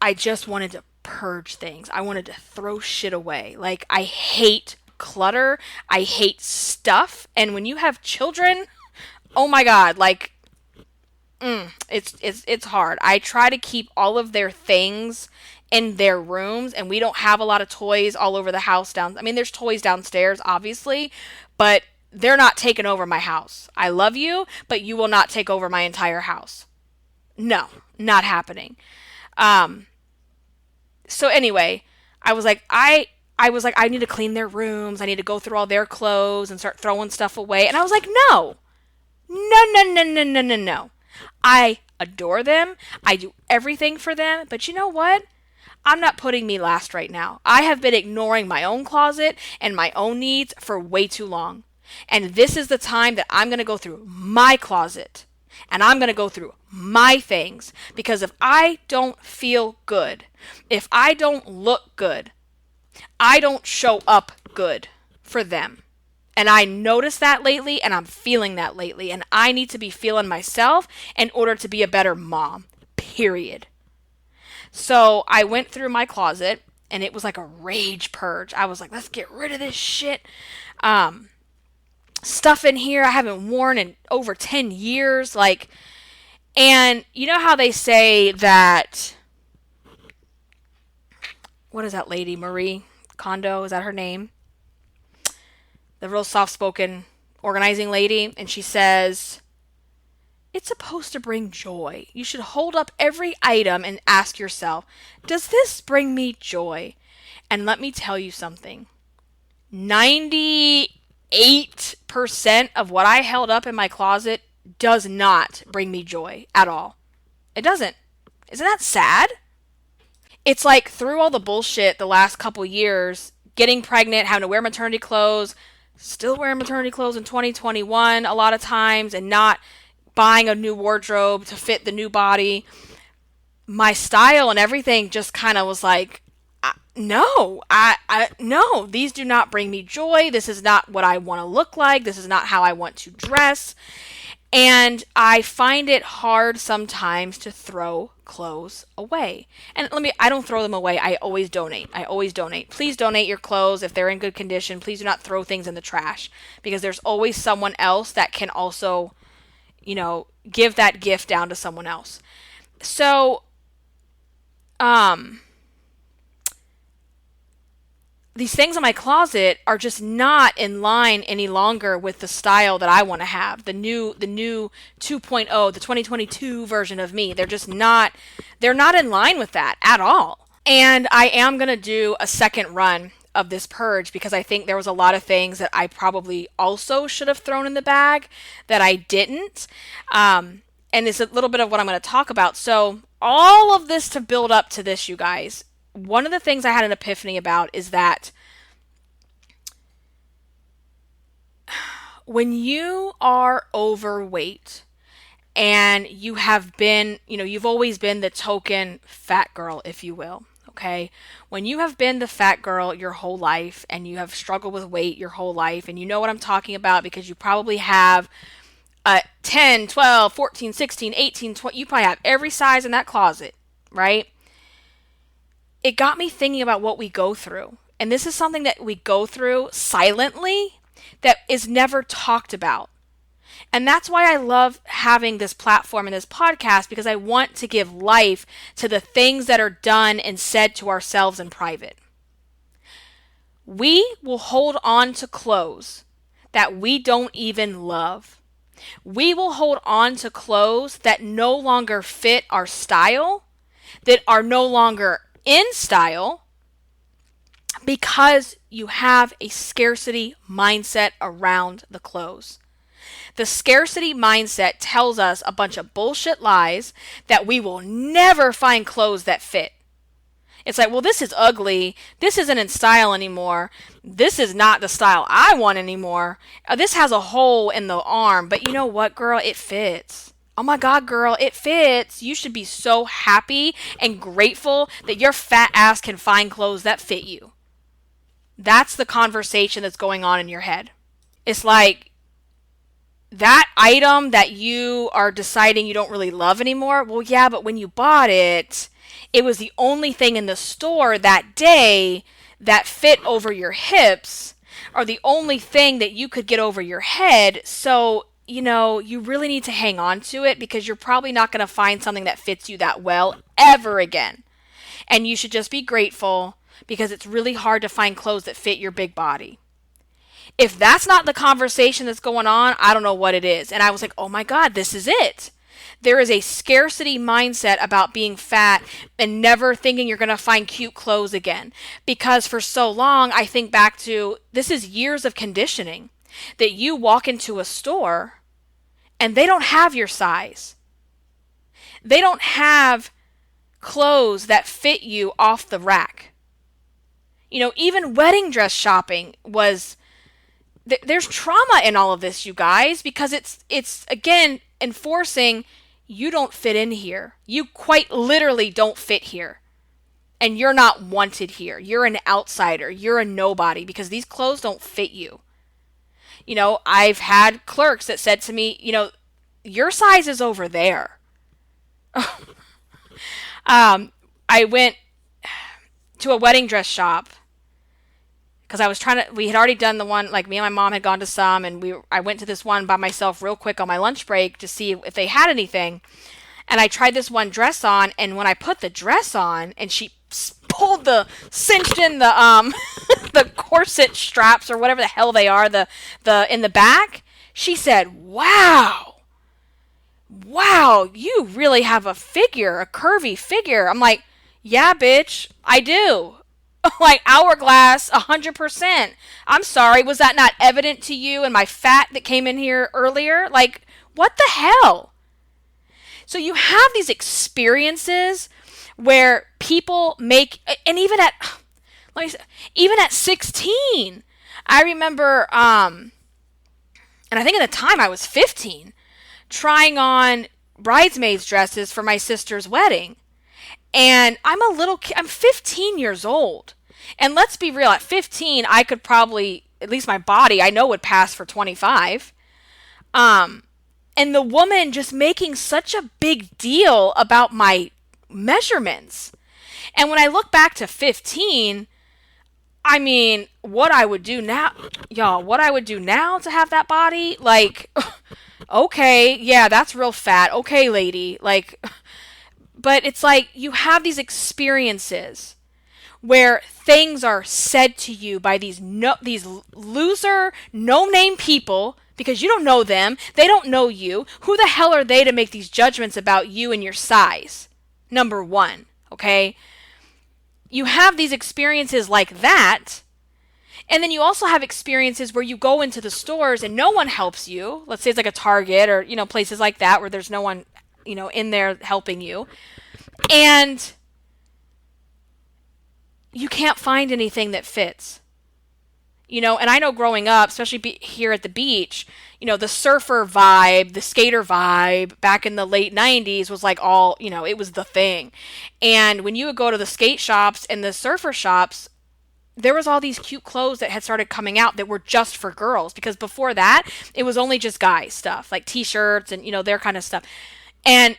I just wanted to purge things. I wanted to throw shit away. Like, I hate clutter. I hate stuff. And when you have children, oh my God, like, it's hard. I try to keep all of their things in their rooms, and we don't have a lot of toys all over the house there's toys downstairs, obviously, but they're not taking over my house. I love you, but you will not take over my entire house. No, not happening. So anyway, I was like, I need to clean their rooms. I need to go through all their clothes and start throwing stuff away. And I was like, no. No. I adore them. I do everything for them. But you know what? I'm not putting me last right now. I have been ignoring my own closet and my own needs for way too long. And this is the time that I'm going to go through my closet. And I'm going to go through my things. Because if I don't feel good, if I don't look good, I don't show up good for them. And I noticed that lately, and I'm feeling that lately. And I need to be feeling myself in order to be a better mom. Period. So I went through my closet, and it was like a rage purge. I was like, let's get rid of this shit. Stuff in here I haven't worn in over 10 years. And you know how they say that, what is that lady, Marie Kondo, is that her name? The real soft-spoken organizing lady. And she says, it's supposed to bring joy. You should hold up every item and ask yourself, does this bring me joy? And let me tell you something. 98% of what I held up in my closet does not bring me joy at all. It doesn't. Isn't that sad? It's like through all the bullshit the last couple years, getting pregnant, having to wear maternity clothes, still wearing maternity clothes in 2021 a lot of times, and not buying a new wardrobe to fit the new body. My style and everything just kind of was like, no, no, these do not bring me joy. This is not what I want to look like. This is not how I want to dress. And I find it hard sometimes to throw clothes away. And I don't throw them away. I always donate. Please donate your clothes if they're in good condition. Please do not throw things in the trash, because there's always someone else that can also, give that gift down to someone else. So, these things in my closet are just not in line any longer with the style that I want to have. The new 2.0, the 2022 version of me. They're not in line with that at all. And I am going to do a second run of this purge, because I think there was a lot of things that I probably also should have thrown in the bag that I didn't. And it's a little bit of what I'm going to talk about. So all of this to build up to this, you guys. One of the things I had an epiphany about is that when you are overweight and you have been, you've always been the token fat girl, if you will, okay? When you have been the fat girl your whole life and you have struggled with weight your whole life, and you know what I'm talking about because you probably have 10, 12, 14, 16, 18, 20, you probably have every size in that closet, right? It got me thinking about what we go through. And this is something that we go through silently that is never talked about. And that's why I love having this platform and this podcast, because I want to give life to the things that are done and said to ourselves in private. We will hold on to clothes that we don't even love. We will hold on to clothes that no longer fit our style, that are no longer in style, Because you have a scarcity mindset around the clothes. The scarcity mindset tells us a bunch of bullshit lies that we will never find clothes that fit. It's like, well, this is ugly. This isn't in style anymore. This is not the style I want anymore. This has a hole in the arm. But you know what, girl? It fits. Oh my God, girl, it fits. You should be so happy and grateful that your fat ass can find clothes that fit you. That's the conversation that's going on in your head. It's like, that item that you are deciding you don't really love anymore, well, yeah, but when you bought it, it was the only thing in the store that day that fit over your hips, or the only thing that you could get over your head. So, you really need to hang on to it, because you're probably not going to find something that fits you that well ever again. And you should just be grateful, because it's really hard to find clothes that fit your big body. If that's not the conversation that's going on, I don't know what it is. And I was like, oh my God, this is it. There is a scarcity mindset about being fat and never thinking you're going to find cute clothes again. Because for so long, I think back to, this is years of conditioning, that you walk into a store and they don't have your size. They don't have clothes that fit you off the rack. Even wedding dress shopping was... There's trauma in all of this, you guys, because it's again enforcing, you don't fit in here. You quite literally don't fit here. And you're not wanted here. You're an outsider. You're a nobody, because these clothes don't fit you. I've had clerks that said to me, your size is over there. I went to a wedding dress shop, because we had already done the one, like me and my mom had gone to some, and I went to this one by myself real quick on my lunch break to see if they had anything. And I tried this one dress on, and when I put the dress on, and she cinched in the the corset straps, or whatever the hell they are, the in the back, she said, wow, you really have a curvy figure. I'm like, yeah, bitch, I do. Like hourglass, 100%. I'm sorry, was that not evident to you and my fat that came in here earlier? Like, what the hell? So you have these experiences where people make, and even at 16, I remember, and I think at the time I was 15, trying on bridesmaids dresses for my sister's wedding. And I'm 15 years old. And let's be real, at 15, I could probably, at least my body, I know would pass for 25. And the woman just making such a big deal about my measurements. And when I look back to 15, I mean, what I would do now to have that body, like, okay, yeah, that's real fat. Okay, lady, like... But it's like you have these experiences where things are said to you by these loser, no-name people, because you don't know them, they don't know you. Who the hell are they to make these judgments about you and your size? Number one, okay? You have these experiences like that, and then you also have experiences where you go into the stores and no one helps you. Let's say it's like a Target or, places like that where there's no one, in there helping you. And you can't find anything that fits. And I know growing up, especially here at the beach, the surfer vibe, the skater vibe back in the late 90s was like all, it was the thing. And when you would go to the skate shops and the surfer shops, there was all these cute clothes that had started coming out that were just for girls. Because before that, it was only just guys stuff, like t-shirts and, their kind of stuff. And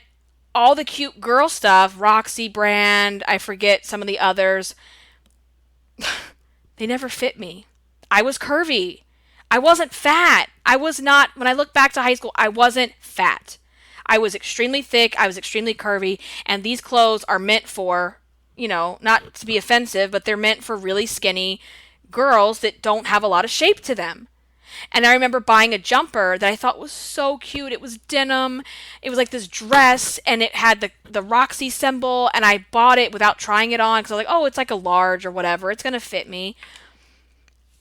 all the cute girl stuff, Roxy brand, I forget some of the others, they never fit me. I was curvy. I wasn't fat. When I look back to high school, I wasn't fat. I was extremely thick. I was extremely curvy. And these clothes are meant for, not to be offensive, but they're meant for really skinny girls that don't have a lot of shape to them. And I remember buying a jumper that I thought was so cute. It was denim. It was like this dress, and it had the Roxy symbol, and I bought it without trying it on because I was like, oh, it's like a large or whatever. It's going to fit me.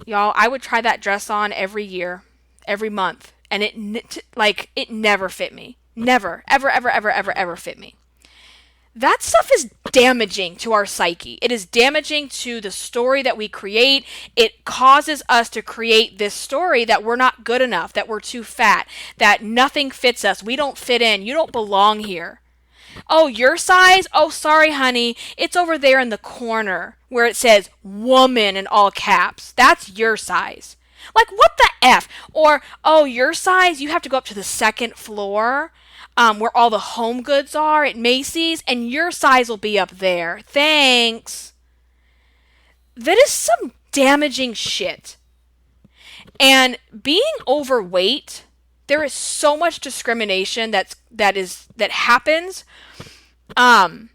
Y'all, I would try that dress on every year, every month, and it never fit me. Never, ever, ever, ever, ever, ever fit me. That stuff is damaging to our psyche. It is damaging to the story that we create. It causes us to create this story that we're not good enough, that we're too fat, that nothing fits us. We don't fit in. You don't belong here. Oh, your size? Oh, sorry, honey. It's over there in the corner where it says woman in all caps. That's your size. Like, what the F? Or, oh, your size? You have to go up to the second floor where all the home goods are at Macy's, and your size will be up there. Thanks. That is some damaging shit. And being overweight, there is so much discrimination that happens. And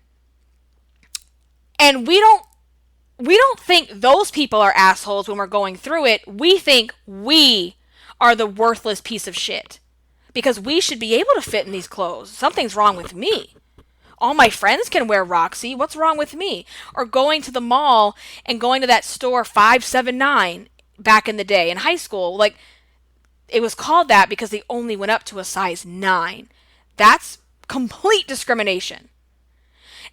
we don't think those people are assholes when we're going through it. We think we are the worthless piece of shit because we should be able to fit in these clothes. Something's wrong with me. All my friends can wear Roxy. What's wrong with me? Or going to the mall and going to that store 579 back in the day in high school. Like, it was called that because they only went up to a size 9. That's complete discrimination.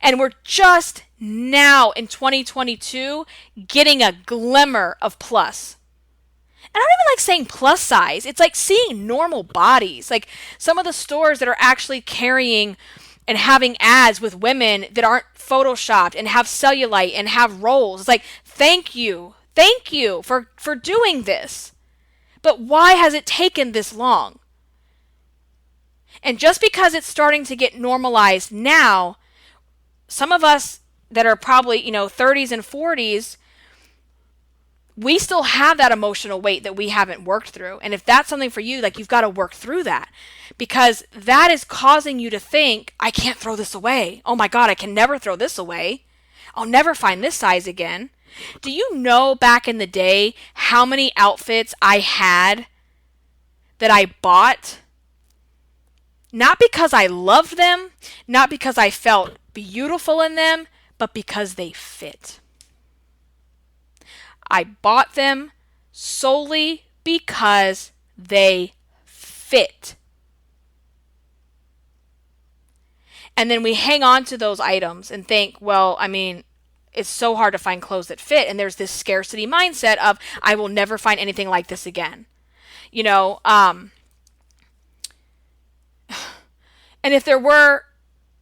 And we're just now in 2022 getting a glimmer of plus. And I don't even like saying plus size. It's like seeing normal bodies. Like some of the stores that are actually carrying and having ads with women that aren't photoshopped and have cellulite and have rolls. It's like, thank you for doing this. But why has it taken this long? And just because it's starting to get normalized now, some of us that are probably, 30s and 40s, we still have that emotional weight that we haven't worked through. And if that's something for you, like, you've got to work through that, because that is causing you to think, I can't throw this away. Oh my God, I can never throw this away. I'll never find this size again. Do you know back in the day how many outfits I had that I bought? Not because I loved them, not because I felt beautiful in them, but because they fit. I bought them solely because they fit. And then we hang on to those items and think, well, I mean, it's so hard to find clothes that fit. And there's this scarcity mindset of, I will never find anything like this again. And if there were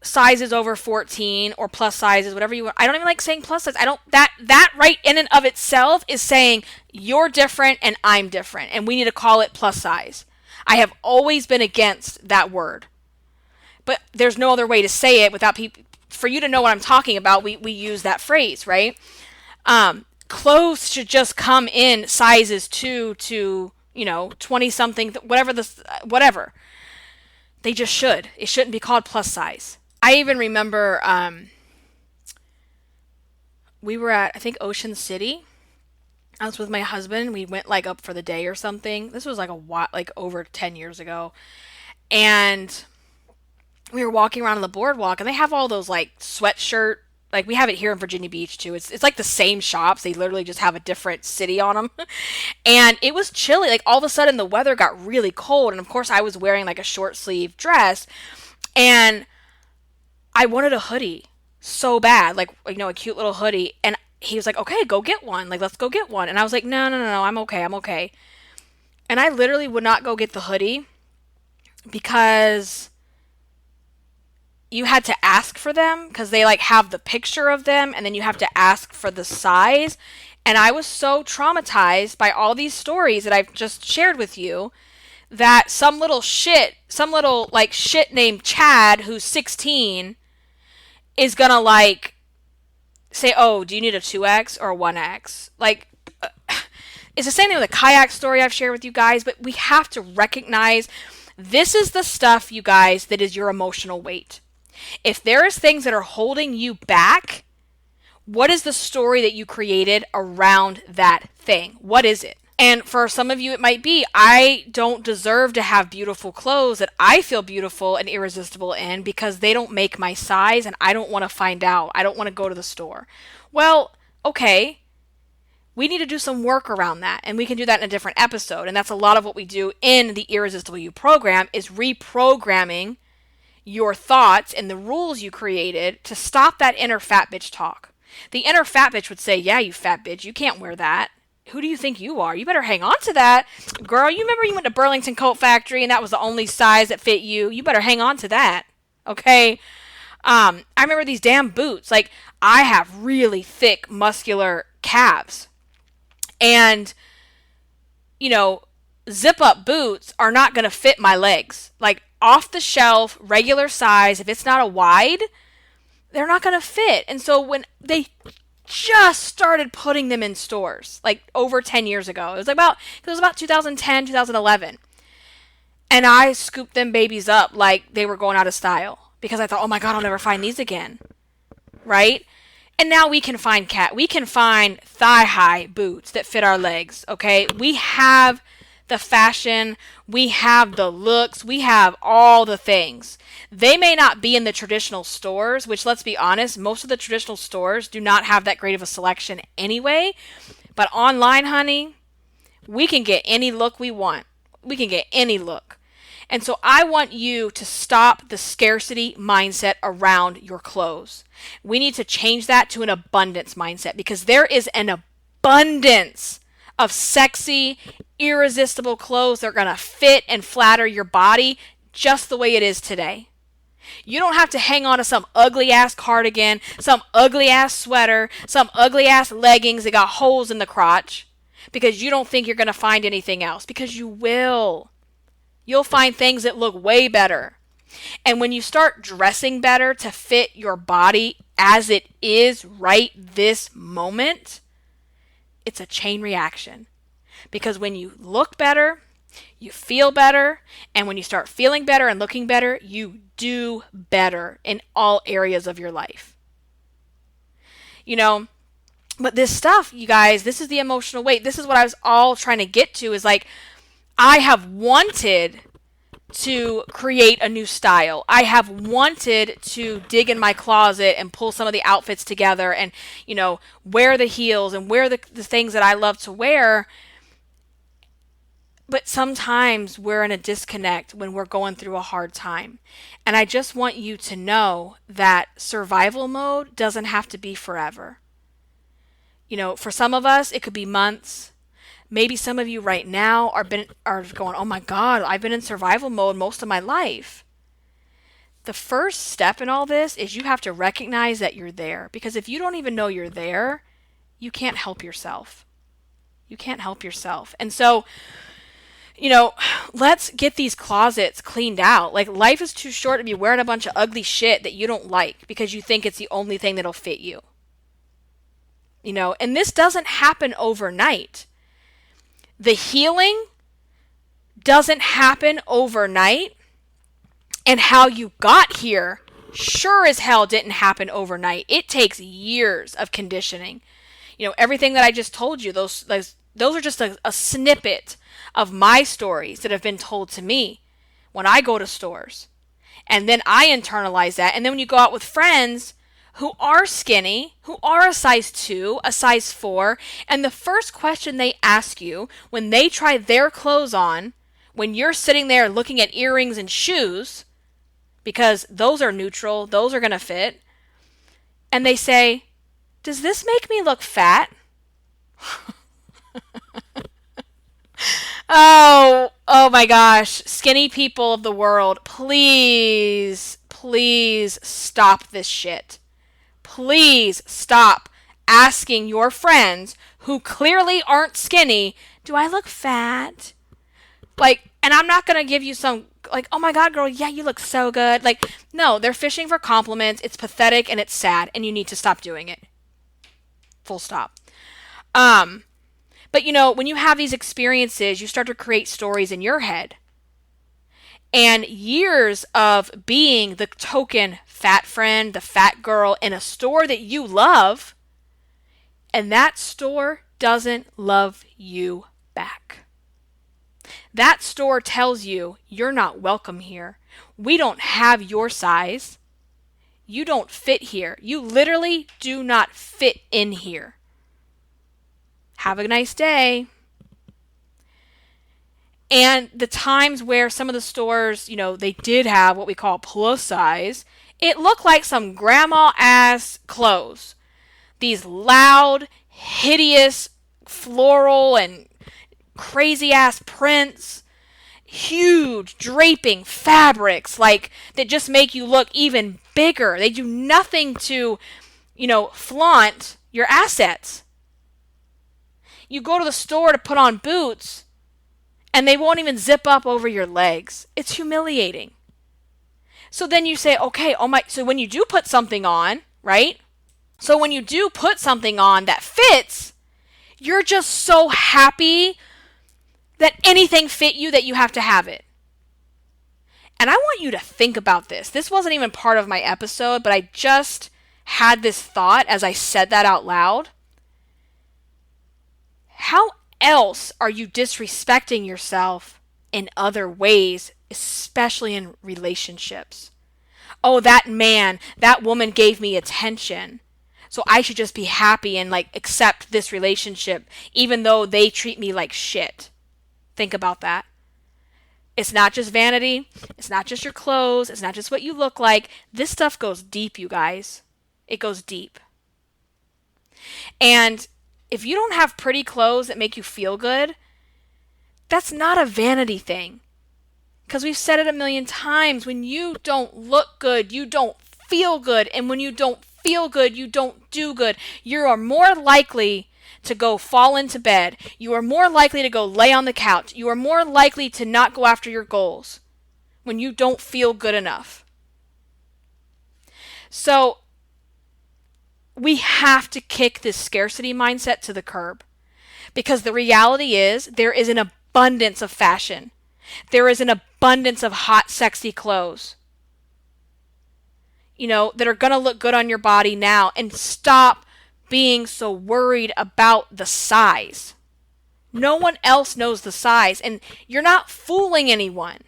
sizes over 14 or plus sizes, whatever you want, I don't even like saying plus size. That right in and of itself is saying you're different and I'm different, and we need to call it plus size. I have always been against that word, but there's no other way to say it without for you to know what I'm talking about. We use that phrase, right? Clothes should just come in sizes 2 to 20 something, whatever. They just should. It shouldn't be called plus size. I even remember we were at, I think, Ocean City. I was with my husband. We went up for the day or something. This was over 10 years ago. And we were walking around on the boardwalk, and they have all those sweatshirt, we have it here in Virginia Beach too. It's like the same shops. They literally just have a different city on them. And it was chilly. All of a sudden the weather got really cold. And of course I was wearing a short sleeve dress, and I wanted a hoodie so bad, a cute little hoodie. And he was like, okay, go get one. Let's go get one. And I was like, no, I'm okay. And I literally would not go get the hoodie because you had to ask for them, because they have the picture of them, and then you have to ask for the size. And I was so traumatized by all these stories that I've just shared with you that some little shit named Chad, who's 16, is gonna say, oh, do you need a 2X or a 1X? It's the same thing with the kayak story I've shared with you guys, but we have to recognize this is the stuff, you guys, that is your emotional weight. If there is things that are holding you back, what is the story that you created around that thing? What is it? And for some of you, it might be, I don't deserve to have beautiful clothes that I feel beautiful and irresistible in because they don't make my size and I don't want to find out. I don't want to go to the store. Well, okay. We need to do some work around that, and we can do that in a different episode. And that's a lot of what we do in the Irresistible You program, is reprogramming your thoughts and the rules you created to stop that inner fat bitch talk. The inner fat bitch would say, yeah, you fat bitch, you can't wear that. Who do you think you are? You better hang on to that. Girl, you remember you went to Burlington Coat Factory and that was the only size that fit you? You better hang on to that. Okay? I remember these damn boots. Like, I have really thick, muscular calves. And, zip up boots are not going to fit my legs. Like, off the shelf, regular size, if it's not a wide, they're not going to fit. And so when they just started putting them in stores, like over 10 years ago, it was about 2010, 2011. And I scooped them babies up like they were going out of style because I thought, oh my God, I'll never find these again. Right? And now we can find thigh-high boots that fit our legs, okay? We have the fashion, we have the looks, we have all the things. They may not be in the traditional stores, which, let's be honest, most of the traditional stores do not have that great of a selection anyway. But online, honey, we can get any look we want. We can get any look. And so I want you to stop the scarcity mindset around your clothes. We need to change that to an abundance mindset, because there is an abundance of sexy, irresistible clothes that are going to fit and flatter your body just the way it is today. You don't have to hang on to some ugly ass cardigan, some ugly ass sweater, some ugly ass leggings that got holes in the crotch because you don't think you're going to find anything else, because you will. You'll find things that look way better. And when you start dressing better to fit your body as it is right this moment, it's a chain reaction. Because when you look better, you feel better. And when you start feeling better and looking better, you do better in all areas of your life. But this stuff, you guys, this is the emotional weight. This is what I was all trying to get to, is like, I have wanted to create a new style. I have wanted to dig in my closet and pull some of the outfits together and, wear the heels and wear the things that I love to wear. But sometimes we're in a disconnect when we're going through a hard time. And I just want you to know that survival mode doesn't have to be forever. For some of us, it could be months. Maybe some of you right now are going, oh my God, I've been in survival mode most of my life. The first step in all this is you have to recognize that you're there. Because if you don't even know you're there, you can't help yourself. You can't help yourself. And so, let's get these closets cleaned out. Like, life is too short to be wearing a bunch of ugly shit that you don't like because you think it's the only thing that'll fit you. And this doesn't happen overnight. The healing doesn't happen overnight, and how you got here sure as hell didn't happen overnight. It takes years of conditioning. Everything that I just told you, those are just a snippet of my stories that have been told to me when I go to stores. And then I internalize that. And then when you go out with friends who are skinny, who are a size 2, a size 4, and the first question they ask you when they try their clothes on, when you're sitting there looking at earrings and shoes, because those are neutral, those are going to fit, and they say, does this make me look fat? Oh my gosh. Skinny people of the world, please stop this shit. Please stop asking your friends who clearly aren't skinny, do I look fat? And I'm not going to give you some, oh my God, girl, yeah, you look so good. No, they're fishing for compliments. It's pathetic and it's sad, and you need to stop doing it. Full stop. But when you have these experiences, you start to create stories in your head. And years of being the token fat friend, the fat girl in a store that you love, and that store doesn't love you back. That store tells you you're not welcome here. We don't have your size. You don't fit here. You literally do not fit in here. Have a nice day. And the times where some of the stores, they did have what we call plus size, it looked like some grandma-ass clothes. These loud, hideous, floral and crazy-ass prints, huge draping fabrics that just make you look even bigger. They do nothing to, flaunt your assets. You go to the store to put on boots and they won't even zip up over your legs. It's humiliating. So then you say, okay, so when you do put something on, right? So when you do put something on that fits, you're just so happy that anything fit you that you have to have it. And I want you to think about this. This wasn't even part of my episode, but I just had this thought as I said that out loud. How else are you disrespecting yourself in other ways, especially in relationships? Oh, that man, that woman gave me attention, so I should just be happy and accept this relationship even though they treat me like shit. Think about that. It's not just vanity. It's not just your clothes. It's not just what you look like. This stuff goes deep, you guys. It goes deep. And if you don't have pretty clothes that make you feel good, that's not a vanity thing. Because we've said it a million times. When you don't look good, you don't feel good. And when you don't feel good, you don't do good. You are more likely to go fall into bed. You are more likely to go lay on the couch. You are more likely to not go after your goals when you don't feel good enough. So we have to kick this scarcity mindset to the curb, because the reality is there is an abundance of fashion. There is an abundance of hot, sexy clothes, that are going to look good on your body now. And stop being so worried about the size. No one else knows the size, and you're not fooling anyone.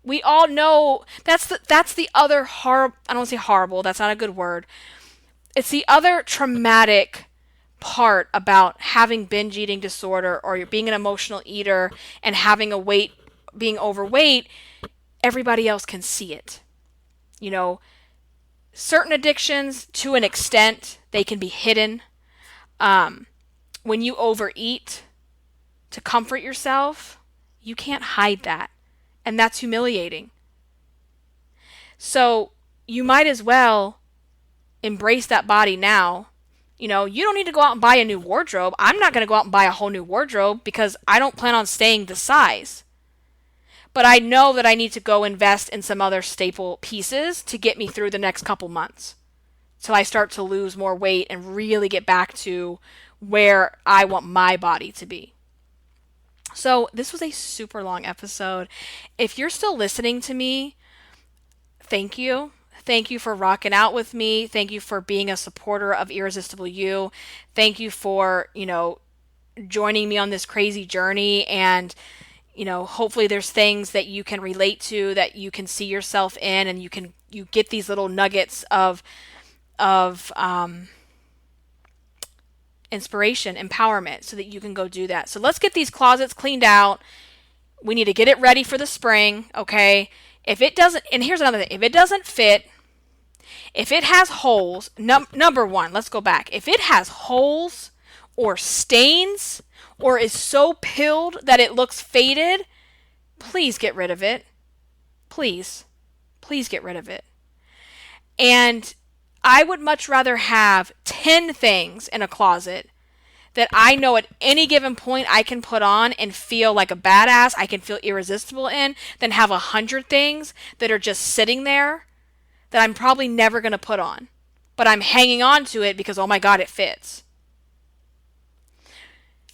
We all know that's the other horrible, I don't want to say horrible, that's not a good word. It's the other traumatic part about having binge eating disorder, or you're being an emotional eater and being overweight. Everybody else can see it. Certain addictions, to an extent, they can be hidden. When you overeat to comfort yourself, you can't hide that. And that's humiliating. So you might as well embrace that body now. You don't need to go out and buy a new wardrobe. I'm not going to go out and buy a whole new wardrobe because I don't plan on staying the size. But I know that I need to go invest in some other staple pieces to get me through the next couple months, till I start to lose more weight and really get back to where I want my body to be. So this was a super long episode. If you're still listening to me, thank you. Thank you for rocking out with me. Thank you for being a supporter of Irresistible You. Thank you for, joining me on this crazy journey. And, hopefully there's things that you can relate to, that you can see yourself in, and you get these little nuggets of inspiration, empowerment, so that you can go do that. So let's get these closets cleaned out. We need to get it ready for the spring, okay? If it doesn't, and here's another thing, if it doesn't fit, if it has holes, number one, let's go back. If it has holes or stains or is so pilled that it looks faded, please get rid of it. Please get rid of it. And I would much rather have 10 things in a closet that I know at any given point I can put on and feel like a badass, I can feel irresistible in, than have 100 things that are just sitting there that I'm probably never going to put on. But I'm hanging on to it because, oh my God, it fits.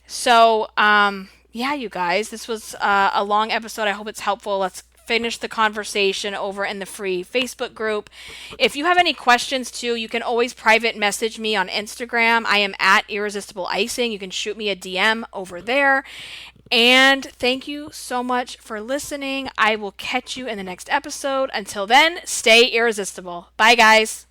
So, yeah, you guys, this was a long episode. I hope it's helpful. Let's finish the conversation over in the free Facebook group. If you have any questions too, you can always private message me on Instagram. I am at Irresistible Icing. You can shoot me a DM over there. And thank you so much for listening. I will catch you in the next episode. Until then, stay irresistible. Bye, guys.